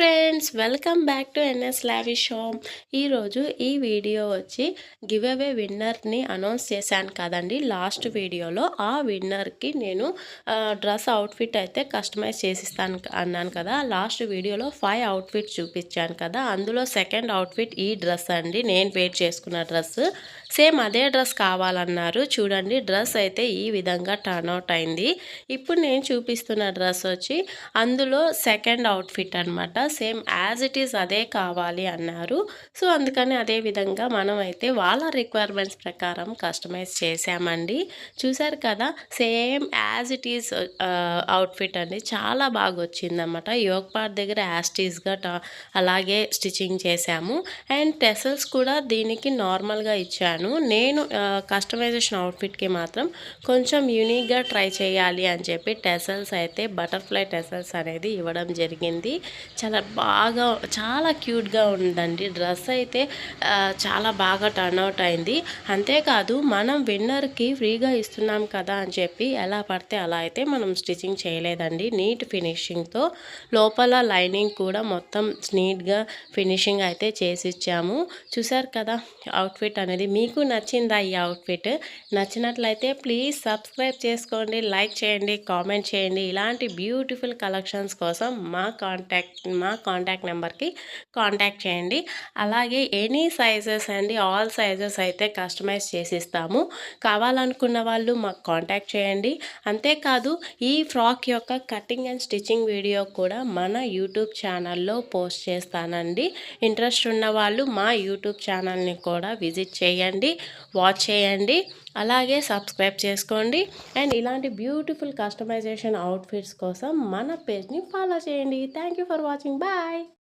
Friends, welcome back to NS lavish home. ఈరోజు ఈ video వచ్చి గివ్ అవే విన్నర్ని అనౌన్స్ చేశాను కదండి లాస్ట్ వీడియోలో. ఆ విన్నర్కి నేను డ్రెస్ అవుట్ఫిట్ అయితే కస్టమైజ్ చేసిస్తాను అన్నాను కదా. లాస్ట్ వీడియోలో 5 అవుట్ఫిట్ చూపించాను కదా. అందులో సెకండ్ అవుట్ఫిట్ ఈ డ్రెస్ అండి, నేను వేర్ చేసుకున్న డ్రెస్. సేమ్ అదే డ్రెస్ కావాలన్నారు. చూడండి, డ్రెస్ అయితే ఈ విధంగా టర్న్అవుట్ అయింది. ఇప్పుడు నేను చూపిస్తున్న డ్రెస్ వచ్చి అందులో సెకండ్ అవుట్ఫిట్ అనమాట. సేమ్ యాజ్ ఇట్ ఈస్ అదే కావాలి అన్నారు. సో అందుకని అదే విధంగా మనం అయితే వాళ్ళ రిక్వైర్మెంట్స్ ప్రకారం కస్టమైజ్ చేసామండి. చూసారు కదా, same as it is outfit అండి. చాలా బాగా వచ్చిందన్నమాట. యోగ్ పార్ట్ దగ్గర యాస్టీస్గా అలాగే స్టిచ్చింగ్ చేశాము. అండ్ టెసల్స్ కూడా దీనికి నార్మల్గా ఇచ్చాను. నేను కస్టమైజేషన్ అవుట్ఫిట్కి మాత్రం కొంచెం యూనిక్గా ట్రై చేయాలి అని చెప్పి టెసల్స్ అయితే బటర్ఫ్లై టెసల్స్ అనేది ఇవ్వడం జరిగింది. చాలా క్యూట్గా ఉందండి. డ్రెస్ అయితే చాలా బాగా టర్న్అవుట్ అయింది. అంతేకాదు, మనం విన్నర్కి ఫ్రీగా ఇస్తున్నాం కదా అని చెప్పి ఎలా పడితే అలా అయితే మనం స్టిచ్చింగ్ చేయలేదండి. నీట్ ఫినిషింగ్తో లోపల లైనింగ్ కూడా మొత్తం నీట్గా ఫినిషింగ్ అయితే చేసి ఇచ్చాము. చూసారు కదా అవుట్ఫిట్ అనేది. మీకు నచ్చిందా ఈ అవుట్ఫిట్? నచ్చినట్లయితే ప్లీజ్ సబ్స్క్రైబ్ చేసుకోండి, లైక్ చేయండి, కామెంట్ చేయండి. ఇలాంటి బ్యూటిఫుల్ కలెక్షన్స్ కోసం మా కాంటాక్ట్ నెంబర్కి కాంటాక్ట్ చేయండి. అలాగే ఎనీ సైజెస్ అండి, ఆల్ సైజెస్ అయితే కస్టమైజ్ చేసిస్తాము. కావాలనుకున్న వాళ్ళు మాకు కాంటాక్ట్ చేయండి. అంతేకాదు, ఈ ఫ్రాక్ యొక్క కటింగ్ అండ్ స్టిచ్చింగ్ వీడియో కూడా మన యూట్యూబ్ ఛానల్లో పోస్ట్ చేస్తానండి. ఇంట్రెస్ట్ ఉన్న వాళ్ళు మా యూట్యూబ్ ఛానల్ని కూడా విజిట్ చేయండి, వాచ్ చేయండి, అలాగే సబ్స్క్రైబ్ చేసుకోండి. అండ్ ఇలాంటి బ్యూటిఫుల్ కస్టమైజేషన్ అవుట్ఫిట్స్ కోసం మన పేజ్ని ఫాలో చేయండి. Thank you for watching. Bye.